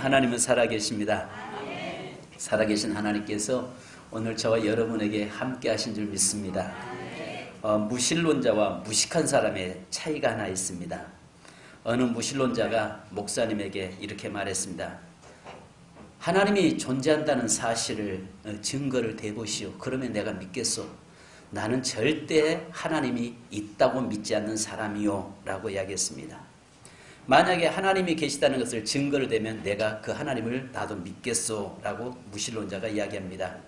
하나님은 살아계십니다. 살아계신 하나님께서 오늘 저와 여러분에게 함께 하신 줄 믿습니다. 무신론자와 무식한 사람의 차이가 하나 있습니다. 어느 무신론자가 목사님에게 이렇게 말했습니다. 하나님이 존재한다는 사실을 증거를 대보시오. 그러면 내가 믿겠소. 나는 절대 하나님이 있다고 믿지 않는 사람이요 라고 이야기했습니다. 만약에 하나님이 계시다는 것을 증거를 대면 내가 그 하나님을 나도 믿겠소 라고 무신론자가 이야기합니다.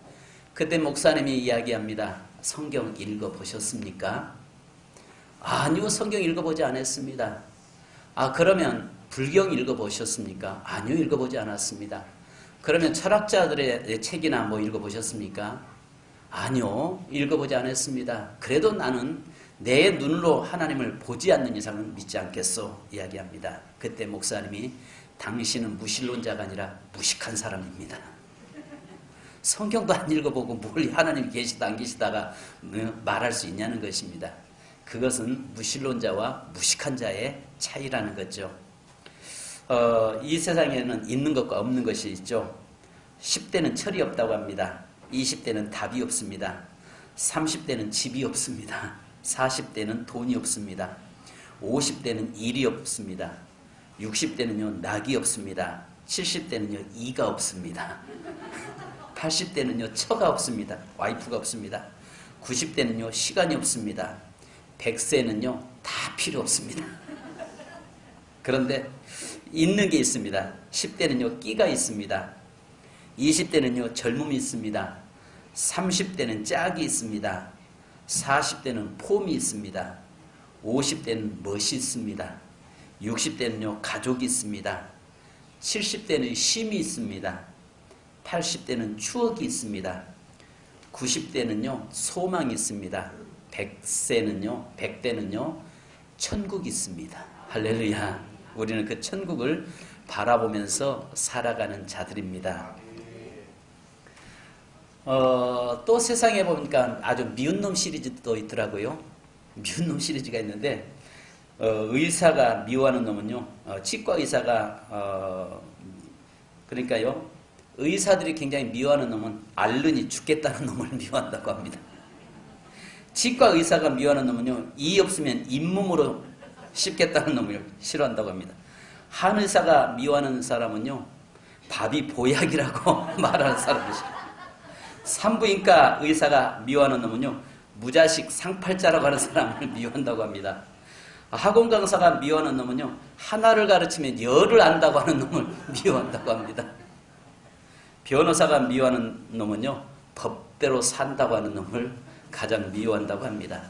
그때 목사님이 이야기합니다. 성경 읽어보셨습니까? 아니요, 성경 읽어보지 않았습니다. 그러면 불경 읽어보셨습니까? 아니요, 읽어보지 않았습니다. 그러면 철학자들의 책이나 뭐 읽어보셨습니까? 아니요, 읽어보지 않았습니다. 그래도 나는 내 눈으로 하나님을 보지 않는 이상은 믿지 않겠소 이야기합니다. 그때 목사님이 당신은 무신론자가 아니라 무식한 사람입니다. 성경도 안 읽어보고 뭘 하나님이 계시다 안 계시다가 말할 수 있냐는 것입니다. 그것은 무신론자와 무식한 자의 차이라는 거죠. 이 세상에는 있는 것과 없는 것이 있죠. 10대는 철이 없다고 합니다. 20대는 답이 없습니다. 30대는 집이 없습니다. 40대는 돈이 없습니다. 50대는 일이 없습니다. 60대는요 낙이 없습니다. 70대는요 이가 없습니다. 80대는요 처가 없습니다. 와이프가 없습니다. 90대는요 시간이 없습니다. 100세는요 다 필요 없습니다. 그런데 있는 게 있습니다. 10대는요 끼가 있습니다. 20대는요 젊음이 있습니다. 30대는 짝이 있습니다. 40대는 폼이 있습니다. 50대는 멋이 있습니다. 60대는요 가족이 있습니다. 70대는 쉼이 있습니다. 80대는 추억이 있습니다. 90대는요 소망이 있습니다. 100대는요 천국이 있습니다. 할렐루야. 우리는 그 천국을 바라보면서 살아가는 자들입니다. 또 세상에 보니까 아주 미운 놈 시리즈도 있더라고요. 미운 놈 시리즈가 있는데 의사가 미워하는 놈은요 치과 의사가 그러니까요 의사들이 굉장히 미워하는 놈은 앓으니 죽겠다는 놈을 미워한다고 합니다. 치과 의사가 미워하는 놈은요 이 없으면 잇몸으로 씹겠다는 놈을 싫어한다고 합니다. 한 의사가 미워하는 사람은요 밥이 보약이라고 말하는 사람이죠. 산부인과 의사가 미워하는 놈은요 무자식 상팔자라고 하는 사람을 미워한다고 합니다. 학원 강사가 미워하는 놈은요 하나를 가르치면 열을 안다고 하는 놈을 미워한다고 합니다. 변호사가 미워하는 놈은요 법대로 산다고 하는 놈을 가장 미워한다고 합니다.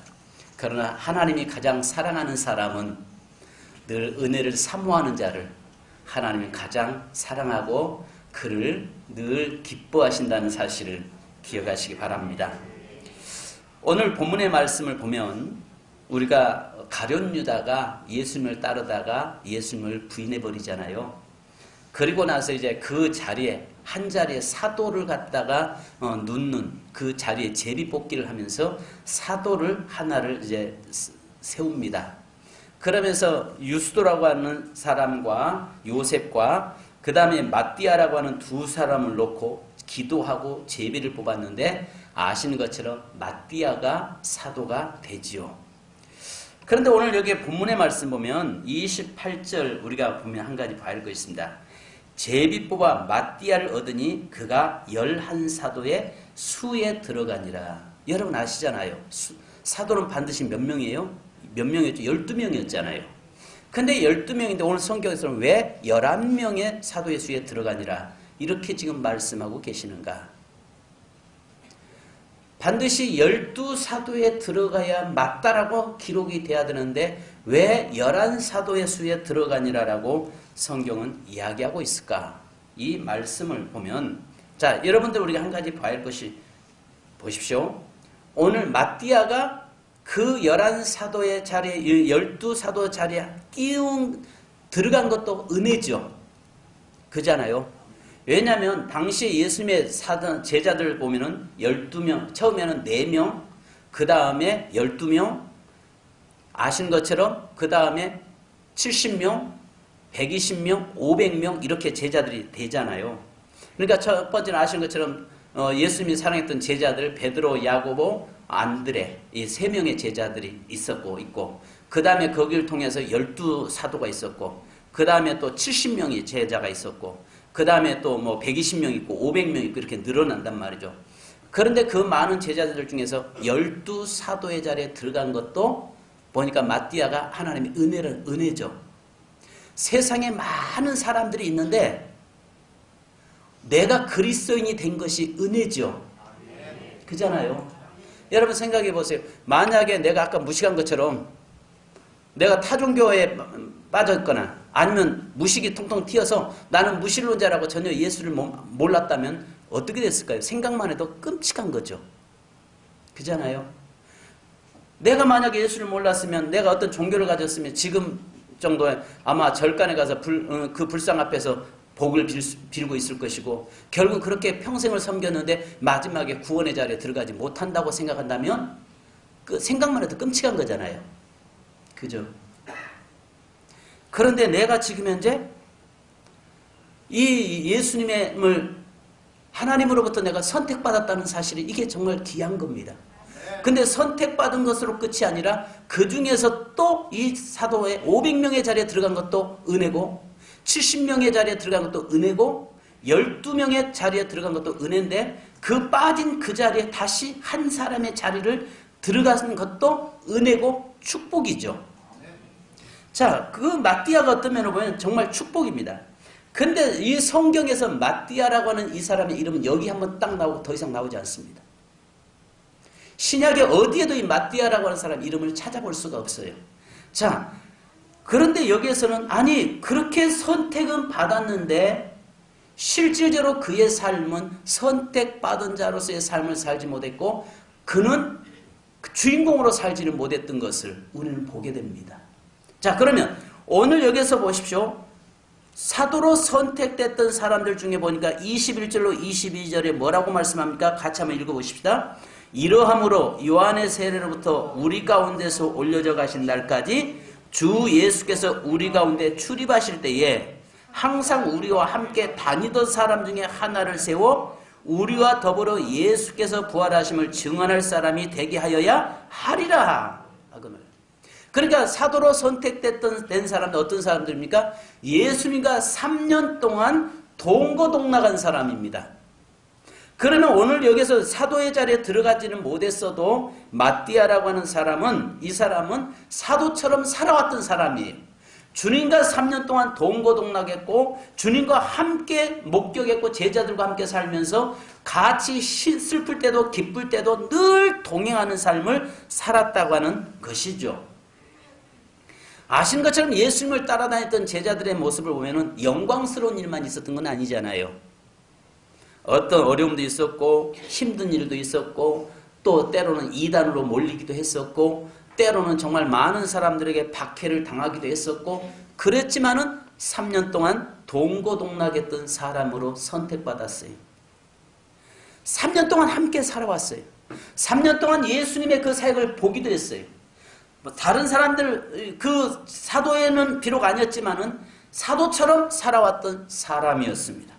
그러나 하나님이 가장 사랑하는 사람은 늘 은혜를 사모하는 자를 하나님이 가장 사랑하고 그를 늘 기뻐하신다는 사실을 기억하시기 바랍니다. 오늘 본문의 말씀을 보면 우리가 가룟 유다가 예수님을 따르다가 예수님을 부인해 버리잖아요. 그리고 나서 이제 그 자리에 한 자리에 사도를 갖다가 눕는 그 자리에 제비뽑기를 하면서 사도를 하나를 이제 세웁니다. 그러면서 유스도라고 하는 사람과 요셉과 그 다음에 마띠아라고 하는 두 사람을 놓고 기도하고 제비를 뽑았는데 아시는 것처럼 마띠아가 사도가 되지요. 그런데 오늘 여기 본문의 말씀 보면 28절 우리가 보면 한 가지 봐야 할 것이 있습니다. 제비 뽑아 마띠아를 얻으니 그가 11사도의 수에 들어가니라. 여러분 아시잖아요. 사도는 반드시 몇 명이에요? 몇 명이었죠? 12명이었잖아요. 근데 12명인데 오늘 성경에서는 왜 11명의 사도의 수에 들어가니라 이렇게 지금 말씀하고 계시는가? 반드시 12사도에 들어가야 맞다라고 기록이 돼야 되는데 왜 11사도의 수에 들어가니라라고 성경은 이야기하고 있을까? 이 말씀을 보면 자 여러분들 우리가 한 가지 봐야 할 것이 보십시오. 오늘 마띠아가 그 11사도의 자리에 12사도 자리에 들어간 것도 은혜죠. 그잖아요. 왜냐하면 당시에 예수님의 제자들 보면은 12명, 처음에는 4명, 그 다음에 12명, 아신 것처럼 그 다음에 70명, 120명, 500명 이렇게 제자들이 되잖아요. 그러니까 첫 번째는 아시는 것처럼 예수님이 사랑했던 제자들 베드로, 야고보, 안드레 이 세 명의 제자들이 있고 그 다음에 거기를 통해서 12사도가 있었고 그 다음에 또 70명의 제자가 있었고 그 다음에 또 뭐 120명 있고 500명 있고 이렇게 늘어난단 말이죠. 그런데 그 많은 제자들 중에서 12사도의 자리에 들어간 것도 보니까 마띠아가 하나님의 은혜죠. 세상에 많은 사람들이 있는데 내가 그리스도인이 된 것이 은혜죠. 그잖아요. 여러분 생각해 보세요. 만약에 내가 아까 무식한 것처럼 내가 타종교에 빠졌거나 아니면 무식이 통통 튀어서 나는 무신론자라고 전혀 예수를 몰랐다면 어떻게 됐을까요? 생각만 해도 끔찍한 거죠. 그잖아요. 내가 만약에 예수를 몰랐으면 내가 어떤 종교를 가졌으면 지금 정도에 아마 절간에 가서 그 불상 앞에서 복을 빌고 있을 것이고 결국 그렇게 평생을 섬겼는데 마지막에 구원의 자리에 들어가지 못한다고 생각한다면 그 생각만 해도 끔찍한 거잖아요. 그죠? 그런데 내가 지금 현재 이 예수님을 하나님으로부터 내가 선택받았다는 사실이 이게 정말 귀한 겁니다. 근데 선택받은 것으로 끝이 아니라 그 중에서 또 이 사도의 500명의 자리에 들어간 것도 은혜고 70명의 자리에 들어간 것도 은혜고 12명의 자리에 들어간 것도 은혜인데 그 빠진 그 자리에 다시 한 사람의 자리를 들어가는 것도 은혜고 축복이죠. 자, 그 마띠아가 어떤 면으로 보면 정말 축복입니다. 근데 이 성경에서 마띠아라고 하는 이 사람의 이름은 여기 한번 딱 나오고 더 이상 나오지 않습니다. 신약에 어디에도 이 마띠아라고 하는 사람 이름을 찾아볼 수가 없어요. 자, 그런데 여기에서는 아니 그렇게 선택은 받았는데 실질적으로 그의 삶은 선택받은 자로서의 삶을 살지 못했고 그는 주인공으로 살지는 못했던 것을 우리는 보게 됩니다. 자, 그러면 오늘 여기서 보십시오. 사도로 선택됐던 사람들 중에 보니까 21절로 22절에 뭐라고 말씀합니까? 같이 한번 읽어보십시다. 이러함으로 요한의 세례로부터 우리 가운데서 올려져 가신 날까지 주 예수께서 우리 가운데 출입하실 때에 항상 우리와 함께 다니던 사람 중에 하나를 세워 우리와 더불어 예수께서 부활하심을 증언할 사람이 되게 하여야 하리라. 그러니까 사도로 선택된 사람은 어떤 사람들입니까? 예수님과 3년 동안 동거동락한 사람입니다. 그러면 오늘 여기서 사도의 자리에 들어가지는 못했어도 마띠아라고 하는 사람은 이 사람은 사도처럼 살아왔던 사람이에요. 주님과 3년 동안 동거동락했고 주님과 함께 목격했고 제자들과 함께 살면서 같이 슬플 때도 기쁠 때도 늘 동행하는 삶을 살았다고 하는 것이죠. 아시는 것처럼 예수님을 따라다녔던 제자들의 모습을 보면 영광스러운 일만 있었던 건 아니잖아요. 어떤 어려움도 있었고 힘든 일도 있었고 또 때로는 이단으로 몰리기도 했었고 때로는 정말 많은 사람들에게 박해를 당하기도 했었고 그랬지만은 3년 동안 동고동락했던 사람으로 선택받았어요. 3년 동안 함께 살아왔어요. 3년 동안 예수님의 그 사역을 보기도 했어요. 다른 사람들 그 사도에는 비록 아니었지만은 사도처럼 살아왔던 사람이었습니다.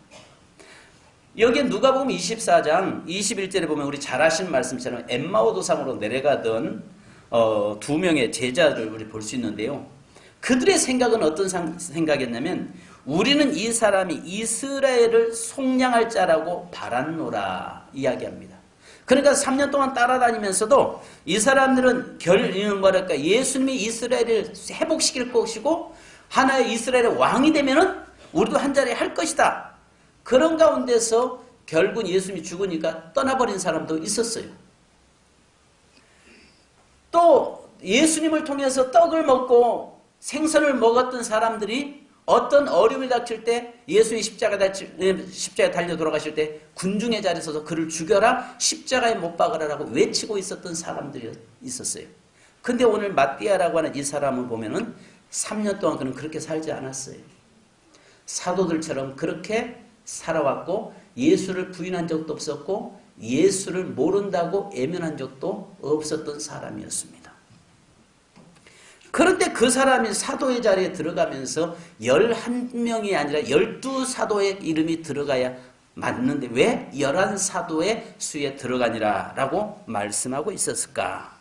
여기에 누가복음 24장 21절에 보면 우리 잘 아시는 말씀처럼 엠마오 도상으로 내려가던 두 명의 제자들을 우리 볼 수 있는데요. 그들의 생각은 어떤 생각이었냐면 우리는 이 사람이 이스라엘을 속량할 자라고 바랐노라 이야기합니다. 그러니까 3년 동안 따라다니면서도 이 사람들은 뭐랄까 예수님이 이스라엘을 회복시킬 것이고 하나의 이스라엘의 왕이 되면은 우리도 한 자리 할 것이다. 그런 가운데서 결국 예수님이 죽으니까 떠나버린 사람도 있었어요. 또 예수님을 통해서 떡을 먹고 생선을 먹었던 사람들이 어떤 어려움이 닥칠 때 예수님이 십자가에 달려 돌아가실 때 군중의 자리에 서서 그를 죽여라 십자가에 못 박으라라고 외치고 있었던 사람들이 있었어요. 근데 오늘 마띠아라고 하는 이 사람을 보면은 3년 동안 그는 그렇게 살지 않았어요. 사도들처럼 그렇게 살아왔고 예수를 부인한 적도 없었고 예수를 모른다고 애면한 적도 없었던 사람이었습니다. 그런데 그 사람이 사도의 자리에 들어가면서 11명이 아니라 12사도의 이름이 들어가야 맞는데 왜 11사도의 수에 들어가니라 라고 말씀하고 있었을까?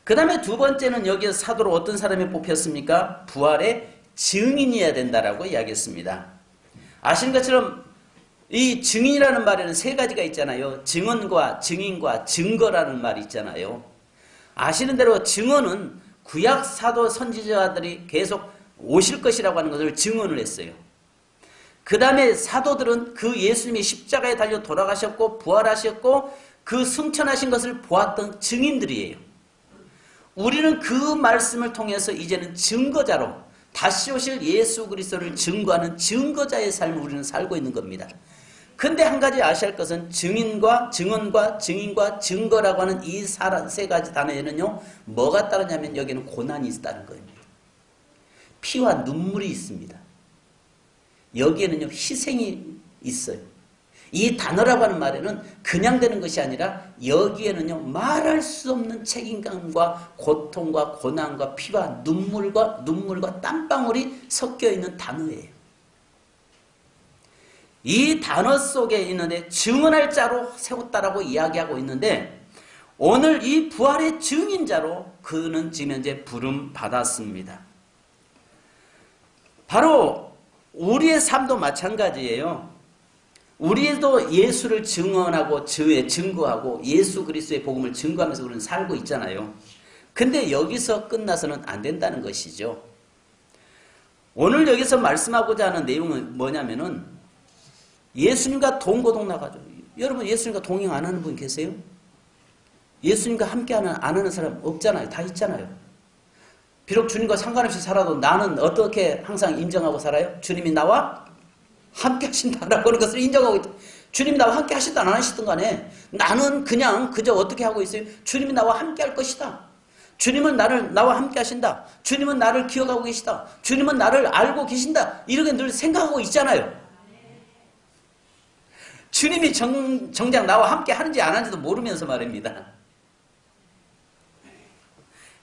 그 다음에 두 번째는 여기서 사도로 어떤 사람이 뽑혔습니까? 부활의 증인이어야 된다라고 이야기했습니다. 아시는 것처럼 이 증인이라는 말에는 세 가지가 있잖아요. 증언과 증인과 증거라는 말이 있잖아요. 아시는 대로 증언은 구약 사도 선지자들이 계속 오실 것이라고 하는 것을 증언을 했어요. 그 다음에 사도들은 그 예수님이 십자가에 달려 돌아가셨고 부활하셨고 그 승천하신 것을 보았던 증인들이에요. 우리는 그 말씀을 통해서 이제는 증거자로 다시 오실 예수 그리스도를 증거하는 증거자의 삶을 우리는 살고 있는 겁니다. 근데 한 가지 아셔야 할 것은 증인과 증언과 증인과 증거라고 하는 이 세 가지 단어에는요, 뭐가 따르냐면 여기는 고난이 있다는 겁니다. 피와 눈물이 있습니다. 여기에는요, 희생이 있어요. 이 단어라고 하는 말에는 그냥 되는 것이 아니라 여기에는요, 말할 수 없는 책임감과 고통과 고난과 피와 눈물과 땀방울이 섞여 있는 단어예요. 이 단어 속에 있는데 증언할 자로 세웠다라고 이야기하고 있는데 오늘 이 부활의 증인자로 그는 지금 현재 부름 받았습니다. 바로 우리의 삶도 마찬가지예요. 우리도 예수를 증언하고 증거하고 예수 그리스도의 복음을 증거하면서 우리는 살고 있잖아요. 근데 여기서 끝나서는 안 된다는 것이죠. 오늘 여기서 말씀하고자 하는 내용은 뭐냐면은 예수님과 동거동 나가죠. 여러분 예수님과 동행 안 하는 분 계세요? 예수님과 함께 안 하는 사람 없잖아요. 다 있잖아요. 비록 주님과 상관없이 살아도 나는 어떻게 항상 인정하고 살아요? 주님이 나와 함께 하신다라고 하는 것을 인정하고 있다. 주님이 나와 함께 하시든 안 하시든 간에 나는 그저 어떻게 하고 있어요? 주님이 나와 함께 할 것이다. 주님은 나와 함께 하신다. 주님은 나를 기억하고 계시다. 주님은 나를 알고 계신다. 이렇게 늘 생각하고 있잖아요. 주님이 정작 나와 함께 하는지 안 하는지도 모르면서 말입니다.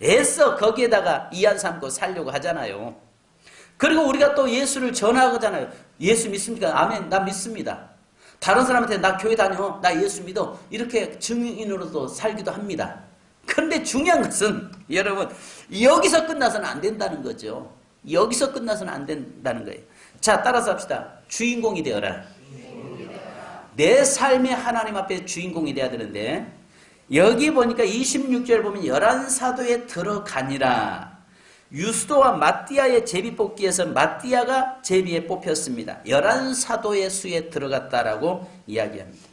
애써 거기에다가 이한 삼고 살려고 하잖아요. 그리고 우리가 또 예수를 전하잖아요. 예수 믿습니까? 아멘. 나 믿습니다. 다른 사람한테 나 교회 다녀. 나 예수 믿어. 이렇게 증인으로도 살기도 합니다. 그런데 중요한 것은 여러분 여기서 끝나서는 안 된다는 거죠. 여기서 끝나서는 안 된다는 거예요. 자, 따라서 합시다. 주인공이 되어라. 내 삶의 하나님 앞에 주인공이 돼야 되는데 여기 보니까 26절 보면 11사도에 들어가니라. 유스도와 마띠아의 제비 뽑기에서 마띠아가 제비에 뽑혔습니다. 11사도의 수에 들어갔다라고 이야기합니다.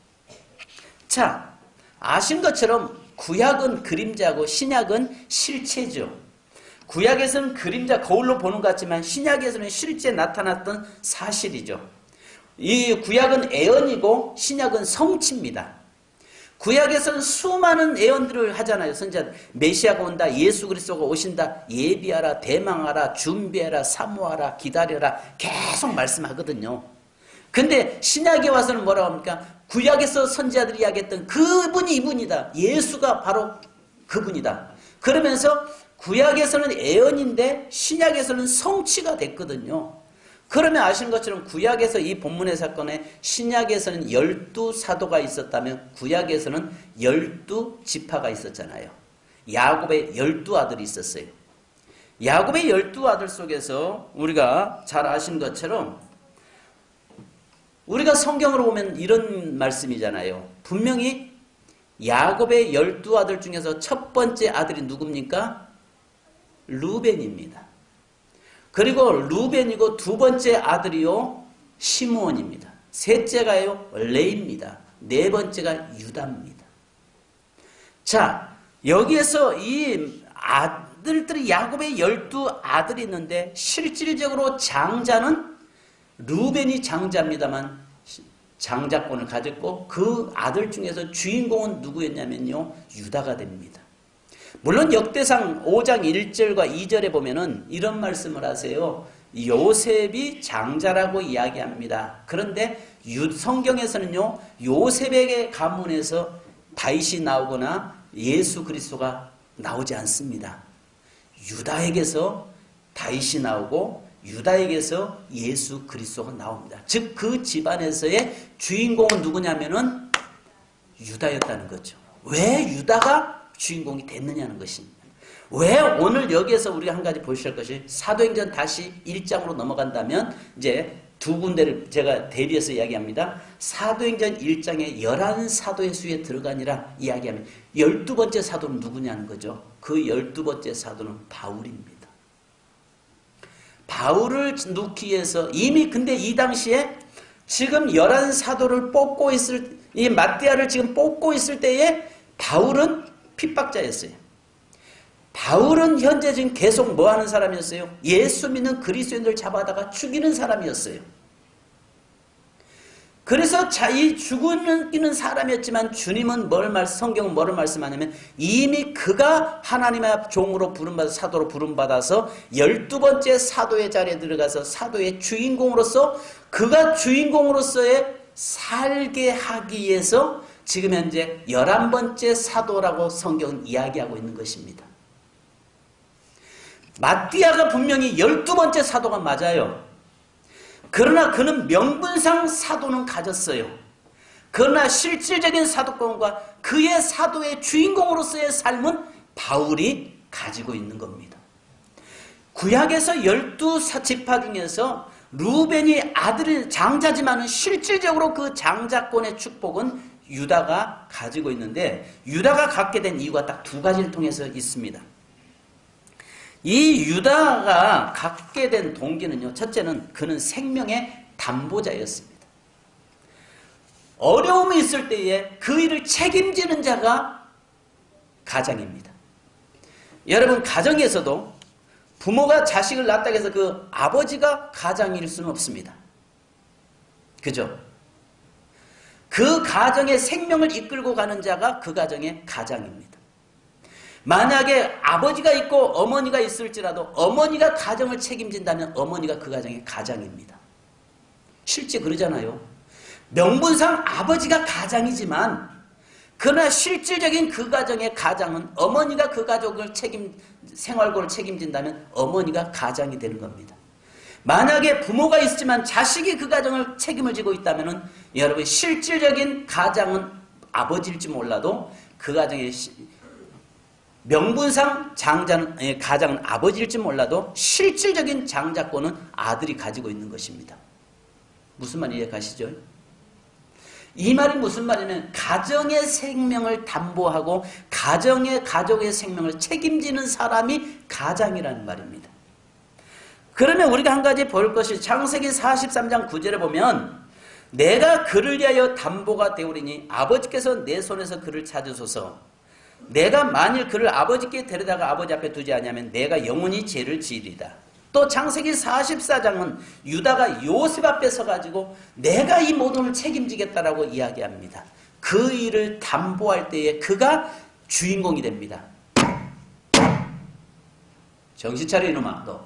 자, 아신 것처럼 구약은 그림자고 신약은 실체죠. 구약에서는 그림자 거울로 보는 것 같지만 신약에서는 실제 나타났던 사실이죠. 이 구약은 애언이고 신약은 성취입니다. 구약에서는 수많은 예언들을 하잖아요. 선지자 메시아가 온다, 예수 그리스도가 오신다, 예비하라, 대망하라, 준비하라, 사모하라, 기다려라 계속 말씀하거든요. 근데 신약에 와서는 뭐라고 합니까? 구약에서 선지자들이 이야기했던 그분이 이분이다. 예수가 바로 그분이다. 그러면서 구약에서는 예언인데 신약에서는 성취가 됐거든요. 그러면 아시는 것처럼 구약에서 이 본문의 사건에 신약에서는 12사도가 있었다면 구약에서는 12지파가 있었잖아요. 야곱의 12아들이 있었어요. 야곱의 12아들 속에서 우리가 잘 아시는 것처럼 우리가 성경으로 보면 이런 말씀이잖아요. 분명히 야곱의 12아들 중에서 첫 번째 아들이 누굽니까? 루벤입니다. 그리고 루벤이고 두 번째 아들이요 시므온입니다. 셋째가요 레위입니다. 네 번째가 유다입니다. 자, 여기에서 이 아들들이 야곱의 12아들이 있는데 실질적으로 장자는 루벤이 장자입니다만 장자권을 가졌고 그 아들 중에서 주인공은 누구였냐면요 유다가 됩니다. 물론 역대상 5장 1절과 2절에 보면은 이런 말씀을 하세요. 요셉이 장자라고 이야기합니다. 그런데 성경에서는요, 요셉에게 가문에서 다윗이 나오거나 예수 그리스도가 나오지 않습니다. 유다에게서 다윗이 나오고 유다에게서 예수 그리스도가 나옵니다. 즉 그 집안에서의 주인공은 누구냐면은 유다였다는 거죠. 왜 유다가 주인공이 됐느냐는 것입니다. 왜 오늘 여기에서 우리가 한 가지 보셔야 할 것이 사도행전 다시 1장으로 넘어간다면 이제 두 군데를 제가 대비해서 이야기합니다. 사도행전 1장에 11사도의 수에 들어가니라 이야기하면 12번째 사도는 누구냐는 거죠. 그 12번째 사도는 바울입니다. 바울을 넣기 위해서 이미 근데 이 당시에 지금 11사도를 뽑고 있을 이 마띠아를 지금 뽑고 있을 때에 바울은 핍박자였어요. 바울은 현재 지금 계속 뭐 하는 사람이었어요? 예수 믿는 그리스도인들 잡아다가 죽이는 사람이었어요. 그래서 이 죽이는 사람이었지만 주님은 성경은 뭐를 말씀하냐면 이미 그가 하나님의 종으로 부름받아 사도로 부름받아서 12번째 사도의 자리에 들어가서 사도의 주인공으로서 그가 주인공으로서의 살게 하기 위해서 지금 현재 11번째 사도라고 성경은 이야기하고 있는 것입니다. 마띠아가 분명히 12번째 사도가 맞아요. 그러나 그는 명분상 사도는 가졌어요. 그러나 실질적인 사도권과 그의 사도의 주인공으로서의 삶은 바울이 가지고 있는 겁니다. 구약에서 12지파 중에서 루벤이 아들의 장자지만은 실질적으로 그 장자권의 축복은 유다가 가지고 있는데 유다가 갖게 된 이유가 딱 두 가지를 통해서 있습니다. 이 유다가 갖게 된 동기는요. 첫째는 그는 생명의 담보자였습니다. 어려움이 있을 때에 그 일을 책임지는 자가 가장입니다. 여러분 가정에서도 부모가 자식을 낳았다고 해서 그 아버지가 가장일 수는 없습니다. 그죠? 그 가정의 생명을 이끌고 가는 자가 그 가정의 가장입니다. 만약에 아버지가 있고 어머니가 있을지라도 어머니가 가정을 책임진다면 어머니가 그 가정의 가장입니다. 실제 그러잖아요. 명분상 아버지가 가장이지만 그러나 실질적인 그 가정의 가장은 어머니가 그 가족을 생활고를 책임진다면 어머니가 가장이 되는 겁니다. 만약에 부모가 있지만 자식이 그 가정을 책임을 지고 있다면 여러분 실질적인 가장은 아버지일지 몰라도 그 가정의 명분상 가장은 아버지일지 몰라도 실질적인 장자권은 아들이 가지고 있는 것입니다. 무슨 말인지 이해가시죠? 이 말이 무슨 말이냐면 가정의 생명을 담보하고 가족의 생명을 책임지는 사람이 가장이라는 말입니다. 그러면 우리가 한 가지 볼 것이 창세기 43장 9절에 보면 내가 그를 위하여 담보가 되오리니 아버지께서 내 손에서 그를 찾으소서 내가 만일 그를 아버지께 데려다가 아버지 앞에 두지 않으면 내가 영원히 죄를 지으리다. 또 창세기 44장은 유다가 요셉 앞에 서가지고 내가 이 모든 걸 책임지겠다라고 이야기합니다. 그 일을 담보할 때에 그가 주인공이 됩니다. 정신 차려 이놈아. 너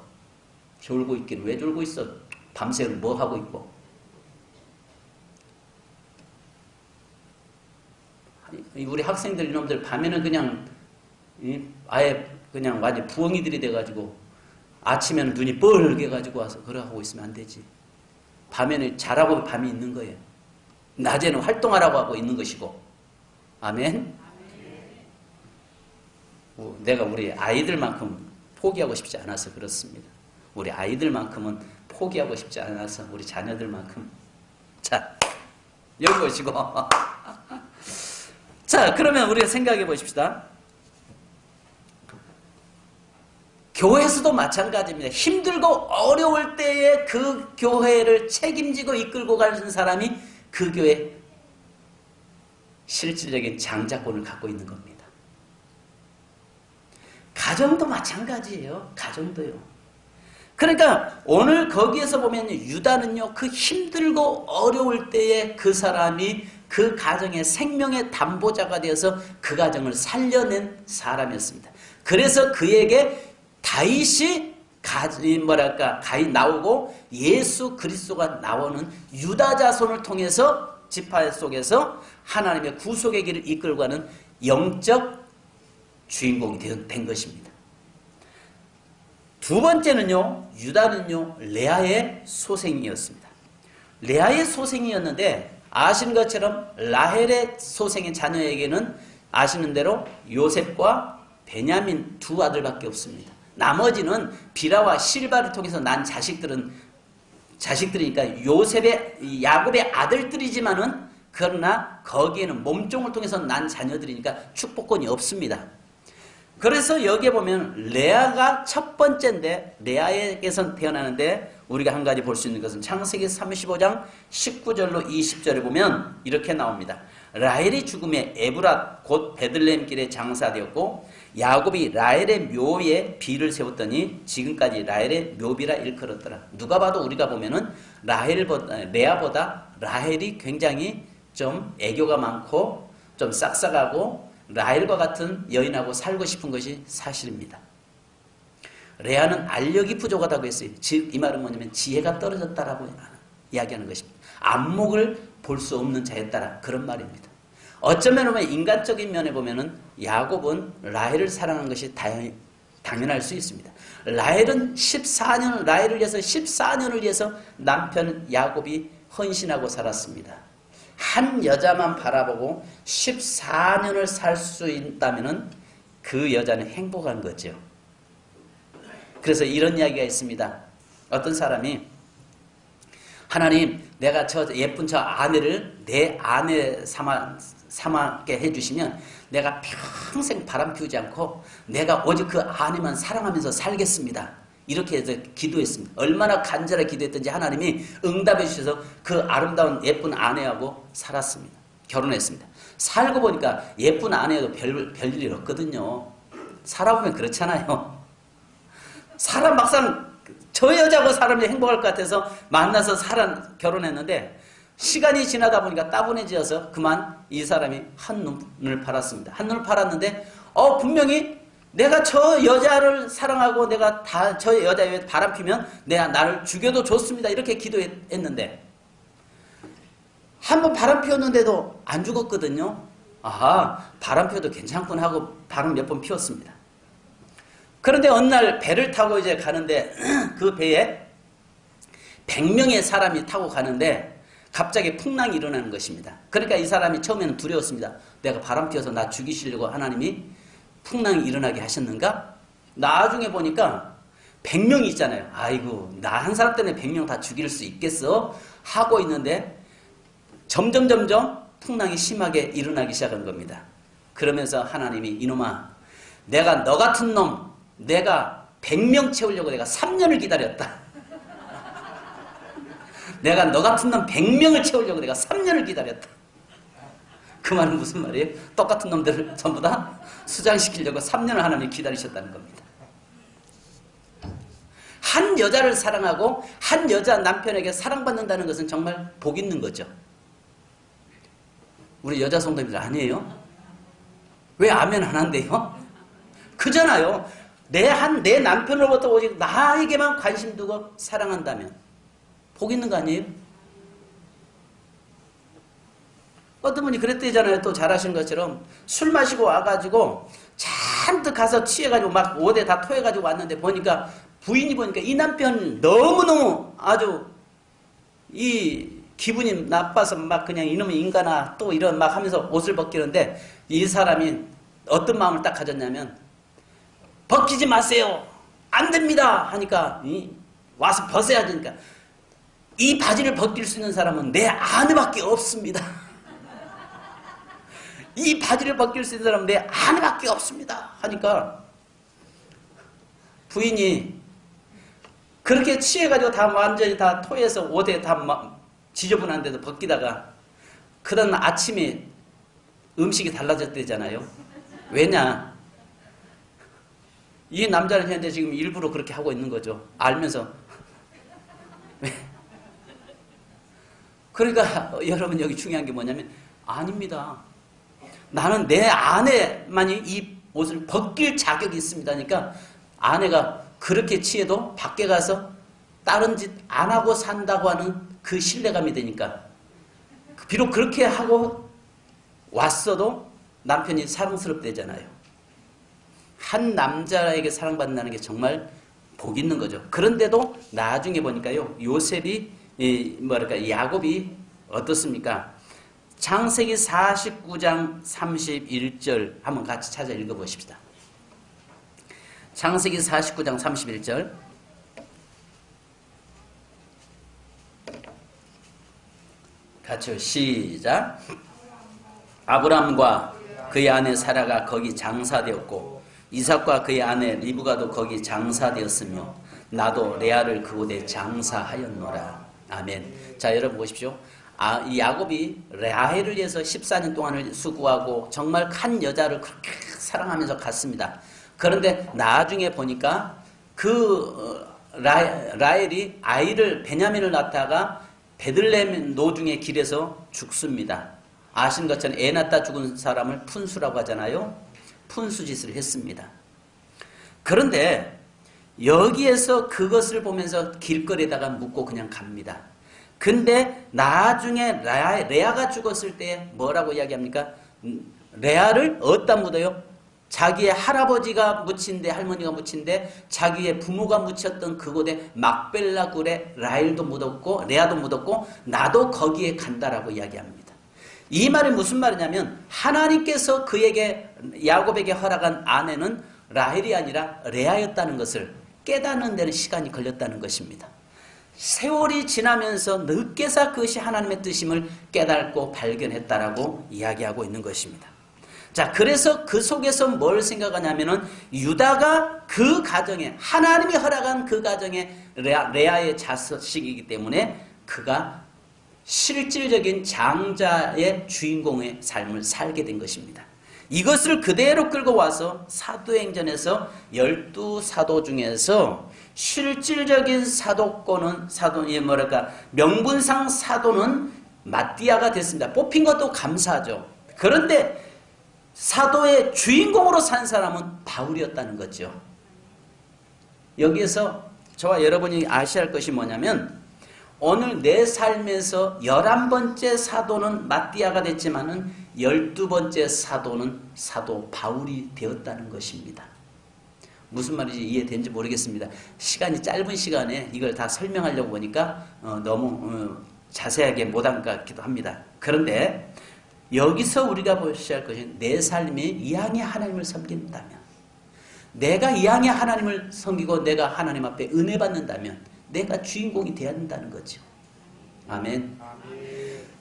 졸고 있기는 왜 졸고 있어? 밤새 뭐 하고 있고. 우리 학생들 이놈들 밤에는 그냥 아예 그냥 완전 부엉이들이 돼가지고 아침에는 눈이 뻘게 가지고 와서 그러고 있으면 안 되지. 밤에는 자라고 밤이 있는 거예요. 낮에는 활동하라고 하고 있는 것이고. 아멘. 내가 우리 아이들만큼 포기하고 싶지 않아서 그렇습니다. 우리 아이들만큼은 포기하고 싶지 않아서 우리 자녀들만큼. 자, 여기 보시고. 자, 그러면 우리가 생각해 보십시다. 교회에서도 마찬가지입니다. 힘들고 어려울 때에 그 교회를 책임지고 이끌고 가는 사람이 그 교회의 실질적인 장자권을 갖고 있는 겁니다. 가정도 마찬가지예요. 가정도요. 그러니까 오늘 거기에서 보면 유다는요, 그 힘들고 어려울 때에 그 사람이 그 가정의 생명의 담보자가 되어서 그 가정을 살려낸 사람이었습니다. 그래서 그에게 다윗이 나오고 예수 그리스도가 나오는 유다 자손을 통해서 지파 속에서 하나님의 구속의 길을 이끌고 가는 영적 주인공이 된 것입니다. 두 번째는요, 유다는요, 레아의 소생이었습니다. 레아의 소생이었는데 아시는 것처럼 라헬의 소생의 자녀에게는 아시는 대로 요셉과 베냐민 두 아들밖에 없습니다. 나머지는 비라와 실바를 통해서 난 자식들이니까 요셉의 야곱의 아들들이지만은 그러나 거기에는 몸종을 통해서 난 자녀들이니까 축복권이 없습니다. 그래서 여기에 보면 레아가 첫 번째인데 레아에게서 태어나는데 우리가 한 가지 볼 수 있는 것은 창세기 35장 19절로 20절에 보면 이렇게 나옵니다. 라헬이 죽음에 에브랏 곧 베들레헴 길에 장사되었고 야곱이 라헬의 묘에 비를 세웠더니 지금까지 라헬의 묘비라 일컬었더라. 누가 봐도 우리가 보면은 레아보다 라헬이 굉장히 좀 애교가 많고 좀 싹싹하고 라헬과 같은 여인하고 살고 싶은 것이 사실입니다. 레아는 알력이 부족하다고 했어요. 즉 이 말은 뭐냐면 지혜가 떨어졌다라고 이야기하는 것입니다. 안목을 볼 수 없는 자였다라 그런 말입니다. 어쩌면 보면 인간적인 면에 보면은 야곱은 라헬을 사랑한 것이 당연할 수 있습니다. 라헬을 위해서 14년을 위해서 남편 야곱이 헌신하고 살았습니다. 한 여자만 바라보고 14년을 살 수 있다면 그 여자는 행복한 거죠. 그래서 이런 이야기가 있습니다. 어떤 사람이 하나님, 내가 저 예쁜 저 아내를 내 아내 삼게 해주시면 내가 평생 바람 피우지 않고 내가 오직 그 아내만 사랑하면서 살겠습니다. 이렇게 해서 기도했습니다. 얼마나 간절하게 기도했던지 하나님이 응답해 주셔서 그 아름다운 예쁜 아내하고 살았습니다. 결혼했습니다. 살고 보니까 예쁜 아내도 별일 없거든요. 살아보면 그렇잖아요. 사람 막상 저 여자하고 사람이 행복할 것 같아서 만나서 결혼했는데 시간이 지나다 보니까 따분해져서 그만 이 사람이 한눈을 팔았습니다. 한눈을 팔았는데 분명히 내가 저 여자를 사랑하고 내가 다 저 여자에 바람 피면 내가 나를 죽여도 좋습니다. 이렇게 기도했는데 한번 바람 피웠는데도 안 죽었거든요. 아하, 바람 피워도 괜찮군 하고 바람 몇 번 피웠습니다. 그런데 어느 날 배를 타고 이제 가는데 그 배에 100명의 사람이 타고 가는데 갑자기 풍랑이 일어나는 것입니다. 그러니까 이 사람이 처음에는 두려웠습니다. 내가 바람 피워서 나 죽이시려고 하나님이 풍랑이 일어나게 하셨는가? 나중에 보니까 100명이 있잖아요. 아이고, 나 한 사람 때문에 100명 다 죽일 수 있겠어? 하고 있는데 점점 풍랑이 심하게 일어나기 시작한 겁니다. 그러면서 하나님이 이놈아, 내가 너 같은 놈, 내가 100명 채우려고 내가 3년을 기다렸다. 내가 너 같은 놈 100명을 채우려고 내가 3년을 기다렸다. 그 말은 무슨 말이에요? 똑같은 놈들을 전부 다 수장시키려고 3년을 하나님이 기다리셨다는 겁니다. 한 여자를 사랑하고 한 여자 남편에게 사랑받는다는 것은 정말 복 있는 거죠. 우리 여자 성도님들 아니에요? 왜 아멘 안 한대요? 그잖아요. 내 남편으로부터 오직 나에게만 관심 두고 사랑한다면 복 있는 거 아니에요? 어떤 분이 그랬대잖아요. 또 잘하신 것처럼 술 마시고 와가지고 잔뜩 가서 취해가지고 막 옷에 다 토해가지고 왔는데 보니까 부인이 보니까 이 남편 너무너무 아주 이 기분이 나빠서 막 그냥 이놈의 인간아 또 이런 막 하면서 옷을 벗기는데 이 사람이 어떤 마음을 딱 가졌냐면 벗기지 마세요. 안 됩니다. 하니까 와서 벗어야 되니까 이 바지를 벗길 수 있는 사람은 내 아내밖에 없습니다. 이 바지를 벗길 수 있는 사람은 내 아내밖에 없습니다. 하니까 부인이 그렇게 취해가지고 다 완전히 다 토해서 옷에 다 지저분한데도 벗기다가 그런 아침에 음식이 달라졌대잖아요. 왜냐? 이 남자는 현재 지금 일부러 그렇게 하고 있는 거죠. 알면서. 그러니까 여러분 여기 중요한 게 뭐냐면 아닙니다. 나는 내 아내만이 이 옷을 벗길 자격이 있습니다. 그러니까 아내가 그렇게 취해도 밖에 가서 다른 짓 안 하고 산다고 하는 그 신뢰감이 되니까 비록 그렇게 하고 왔어도 남편이 사랑스럽대잖아요. 한 남자에게 사랑받는다는 게 정말 복 있는 거죠. 그런데도 나중에 보니까요, 요셉이 야곱이 어떻습니까? 창세기 49장 31절 한번 같이 찾아 읽어보십시다. 창세기 49장 31절 같이요. 시작. 아브람과 그의 아내 사라가 거기 장사되었고 이삭과 그의 아내 리브가도 거기 장사되었으며 나도 레아를 그곳에 장사하였노라. 아멘. 자, 여러분 보십시오. 이 야곱이 레아헬을 위해서 14년 동안을 수고하고 정말 한 여자를 그렇게 사랑하면서 갔습니다. 그런데 나중에 보니까 라헬이 아이를 베냐민을 낳다가 베들레헴 노중의 길에서 죽습니다. 아신 것처럼 애 낳다 죽은 사람을 푼수라고 하잖아요. 푼수짓을 했습니다. 그런데 여기에서 그것을 보면서 길거리에다가 묻고 그냥 갑니다. 근데 나중에 레아가 죽었을 때 뭐라고 이야기합니까? 레아를 어디다 묻어요? 자기의 할아버지가 묻힌데, 할머니가 묻힌데 자기의 부모가 묻혔던 그곳에 막벨라 굴에 라헬도 묻었고 레아도 묻었고 나도 거기에 간다라고 이야기합니다. 이 말이 무슨 말이냐면 하나님께서 그에게 야곱에게 허락한 아내는 라헬이 아니라 레아였다는 것을 깨닫는 데는 시간이 걸렸다는 것입니다. 세월이 지나면서 늦게서 그것이 하나님의 뜻임을 깨닫고 발견했다라고 이야기하고 있는 것입니다. 자, 그래서 그 속에서 뭘 생각하냐면은 유다가 그 가정에 하나님이 허락한 그 가정에 레아의 자식이기 때문에 그가 실질적인 장자의 주인공의 삶을 살게 된 것입니다. 이것을 그대로 끌고 와서 사도행전에서 12사도 중에서 실질적인 사도권은 명분상 사도는 마띠아가 됐습니다. 뽑힌 것도 감사하죠. 그런데 사도의 주인공으로 산 사람은 바울이었다는 거죠. 여기에서 저와 여러분이 아셔야 할 것이 뭐냐면 오늘 내 삶에서 11번째 사도는 마띠아가 됐지만은 12번째 사도는 사도 바울이 되었다는 것입니다. 무슨 말인지 이해된지 모르겠습니다. 시간이 짧은 시간에 이걸 다 설명하려고 보니까 너무 자세하게 못한 것 같기도 합니다. 그런데 여기서 우리가 보셔야 할 것은 내 삶이 이왕에 하나님을 섬긴다면, 내가 이왕에 하나님을 섬기고 내가 하나님 앞에 은혜 받는다면 내가 주인공이 되어야 한다는 거죠. 아멘.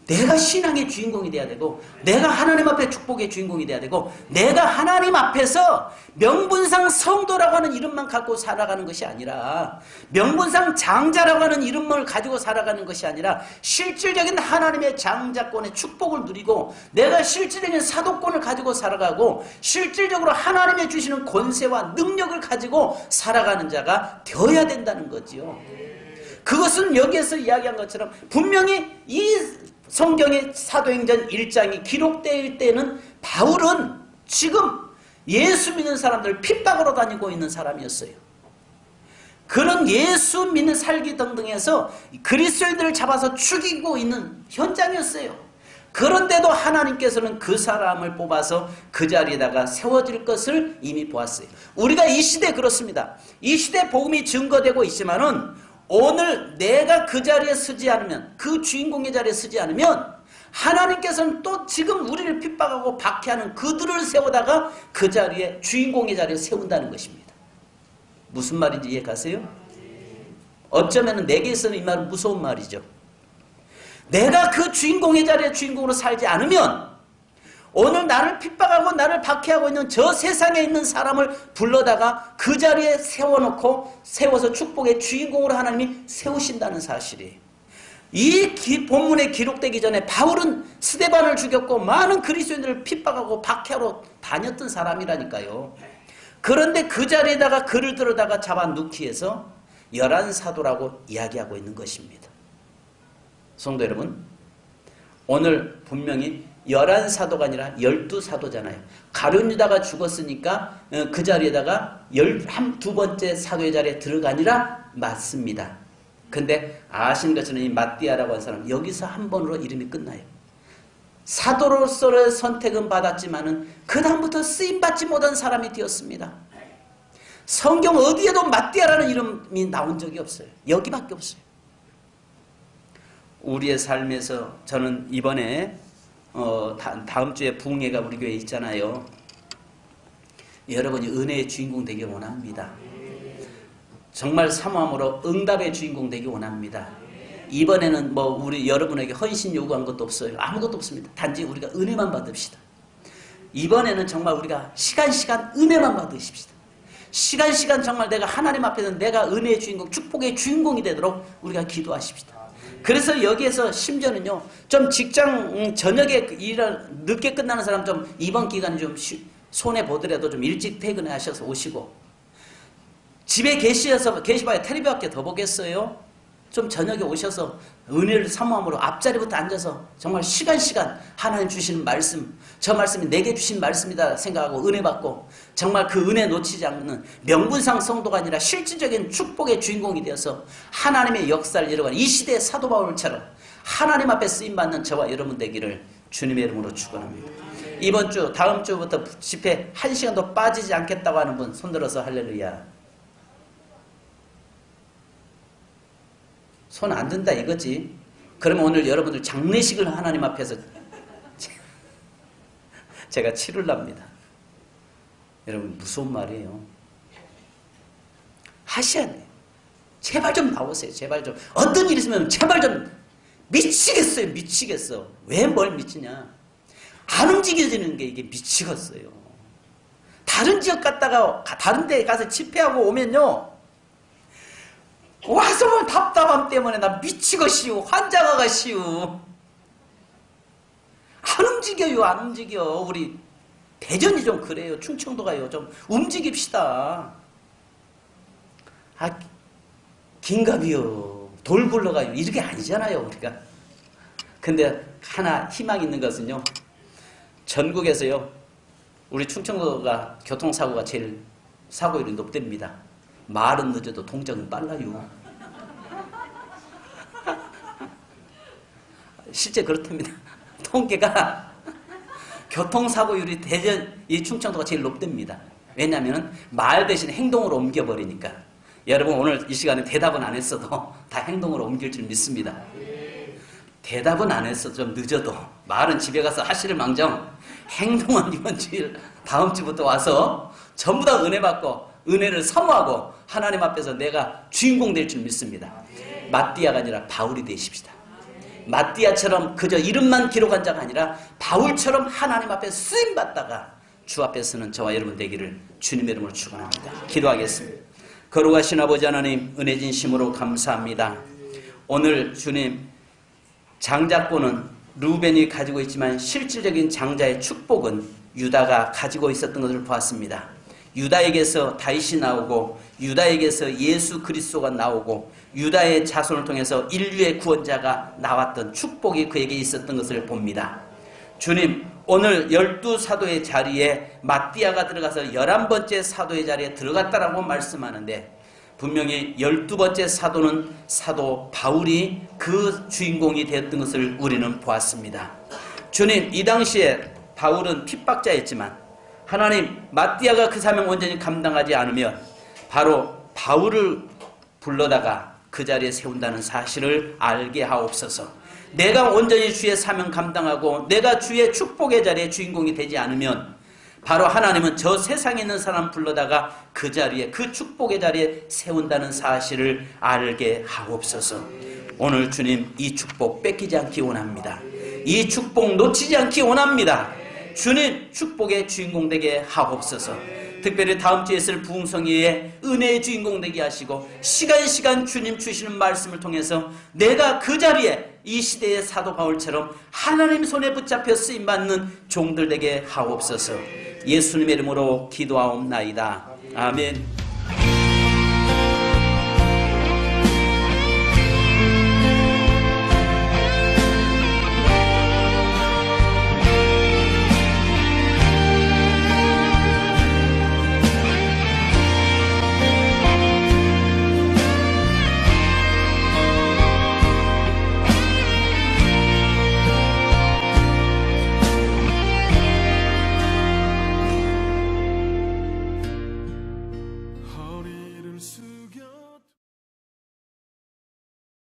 내가 신앙의 주인공이 되어야 되고 내가 하나님 앞에 축복의 주인공이 되어야 되고 내가 하나님 앞에서 명분상 성도라고 하는 이름만 갖고 살아가는 것이 아니라 명분상 장자라고 하는 이름을 가지고 살아가는 것이 아니라 실질적인 하나님의 장자권의 축복을 누리고 내가 실질적인 사도권을 가지고 살아가고 실질적으로 하나님의 주시는 권세와 능력을 가지고 살아가는 자가 되어야 된다는 거지요. 그것은 여기에서 이야기한 것처럼 분명히 이 성경의 사도행전 1장이 기록될 때는 바울은 지금 예수 믿는 사람들을 핍박으로 다니고 있는 사람이었어요. 그런 예수 믿는 살기 등등에서 그리스도인들을 잡아서 죽이고 있는 현장이었어요. 그런데도 하나님께서는 그 사람을 뽑아서 그 자리에다가 세워질 것을 이미 보았어요. 우리가 이 시대에 그렇습니다. 이 시대에 복음이 증거되고 있지만은 오늘 내가 그 자리에 서지 않으면, 그 주인공의 자리에 서지 않으면 하나님께서는 또 지금 우리를 핍박하고 박해하는 그들을 세우다가 그 자리에 주인공의 자리에 세운다는 것입니다. 무슨 말인지 이해가세요? 어쩌면 내게 있어는 이 말은 무서운 말이죠. 내가 그 주인공의 자리에 주인공으로 살지 않으면 오늘 나를 핍박하고 나를 박해하고 있는 저 세상에 있는 사람을 불러다가 그 자리에 세워서 축복의 주인공으로 하나님이 세우신다는 사실이에요. 이 본문에 기록되기 전에 바울은 스데반을 죽였고 많은 그리스도인들을 핍박하고 박해하러 다녔던 사람이라니까요. 그런데 그 자리에다가 그를 들어다가 잡아놓기 위해서 11사도라고 이야기하고 있는 것입니다. 성도 여러분, 오늘 분명히 11사도가 아니라 12사도잖아요. 가룟 유다가 죽었으니까 그 자리에다가 12번째 사도의 자리에 들어가니라 맞습니다. 근데 아신 것처럼 이 마띠아라고 하는 사람 여기서 한 번으로 이름이 끝나요. 사도로서의 선택은 받았지만은 그 다음부터 쓰임받지 못한 사람이 되었습니다. 성경 어디에도 마띠아라는 이름이 나온 적이 없어요. 여기밖에 없어요. 우리의 삶에서 저는 이번에 다음 주에 부흥회가 우리 교회에 있잖아요. 여러분이 은혜의 주인공 되길 원합니다. 정말 사모함으로 응답의 주인공 되길 원합니다. 이번에는 뭐 우리 여러분에게 헌신 요구한 것도 없어요. 아무것도 없습니다. 단지 우리가 은혜만 받읍시다. 이번에는 정말 우리가 시간 은혜만 받으십시다. 시간 정말 내가 하나님 앞에서 내가 은혜의 주인공, 축복의 주인공이 되도록 우리가 기도하십시다. 그래서 여기에서 심지어는요, 좀 직장 저녁에 일을 늦게 끝나는 사람 좀 이번 기간에 좀 손해 보더라도 좀 일찍 퇴근하셔서 오시고, 집에 계시봐야 텔레비밖에 더 보겠어요? 좀 저녁에 오셔서 은혜를 사모함으로 앞자리부터 앉아서 정말 시간 하나님 주시는 말씀, 저 말씀이 내게 주신 말씀이다 생각하고 은혜 받고 정말 그 은혜 놓치지 않는 명분상 성도가 아니라 실질적인 축복의 주인공이 되어서 하나님의 역사를 이뤄가는 이 시대의 사도 바울처럼 하나님 앞에 쓰임받는 저와 여러분 되기를 주님의 이름으로 축원합니다. 이번 주 다음 주부터 집회 1시간도 빠지지 않겠다고 하는 분 손들어서 할렐루야. 손 안 든다 이거지. 그러면 오늘 여러분들 장례식을 하나님 앞에서 제가 치르랍니다. 여러분 무서운 말이에요. 하셔야 돼요. 제발 좀 나오세요. 제발 좀. 어떤 일 있으면 제발 좀. 미치겠어요. 미치겠어. 왜 뭘 미치냐. 안 움직여지는 게 이게 미치겠어요. 다른 지역 갔다가 다른 데 가서 집회하고 오면요, 와서 보면 답답함 때문에 나 미치겠시오. 환장하겠시오. 안 움직여요. 안 움직여. 우리 대전이 좀 그래요. 충청도가요. 좀 움직입시다. 아, 긴갑이요. 돌 굴러가요. 이렇게 아니잖아요. 우리가. 근데 하나 희망 있는 것은요, 전국에서요, 우리 충청도가 교통사고가 제일 사고율이 높답니다. 말은 늦어도 동작은 빨라요. 실제 그렇답니다. 통계가 교통사고율이 대전, 이 충청도가 제일 높답니다. 왜냐하면 말 대신 행동으로 옮겨버리니까. 여러분 오늘 이 시간에 대답은 안 했어도 다 행동으로 옮길 줄 믿습니다. 대답은 안 했어. 좀 늦어도 말은 집에 가서 하시를 망정, 행동은 이번 주일 다음 주부터 와서 전부 다 은혜 받고 은혜를 사모하고 하나님 앞에서 내가 주인공 될 줄 믿습니다. 마띠아가 아니라 바울이 되십시다. 마띠아처럼 그저 이름만 기록한 자가 아니라 바울처럼 하나님 앞에 쓰임받다가 주 앞에 서는 저와 여러분 되기를 주님의 이름으로 축원합니다. 기도하겠습니다. 거룩하신 아버지 하나님, 은혜 진심으로 감사합니다. 오늘 주님, 장자권은 루벤이 가지고 있지만 실질적인 장자의 축복은 유다가 가지고 있었던 것을 보았습니다. 유다에게서 다윗이 나오고 유다에게서 예수 그리스도가 나오고 유다의 자손을 통해서 인류의 구원자가 나왔던 축복이 그에게 있었던 것을 봅니다. 주님, 오늘 12사도의 자리에 마띠아가 들어가서 11번째 사도의 자리에 들어갔다라고 말씀하는데, 분명히 12번째 사도는 사도 바울이 그 주인공이 되었던 것을 우리는 보았습니다. 주님, 이 당시에 바울은 핍박자였지만 하나님, 마띠아가 그 사명 온전히 감당하지 않으면 바로 바울을 불러다가 그 자리에 세운다는 사실을 알게 하옵소서. 내가 온전히 주의 사명 감당하고 내가 주의 축복의 자리에 주인공이 되지 않으면 바로 하나님은 저 세상에 있는 사람 불러다가 그 자리에, 그 축복의 자리에 세운다는 사실을 알게 하옵소서. 오늘 주님, 이 축복 뺏기지 않기 원합니다. 이 축복 놓치지 않기 원합니다. 주님, 축복의 주인공 되게 하옵소서. 특별히 다음 주에 있을 부흥성회의 은혜의 주인공 되게 하시고 시간 주님 주시는 말씀을 통해서 내가 그 자리에 이 시대의 사도 바울처럼 하나님 손에 붙잡혀 쓰임받는 종들 되게 하옵소서. 예수님의 이름으로 기도하옵나이다. 아멘.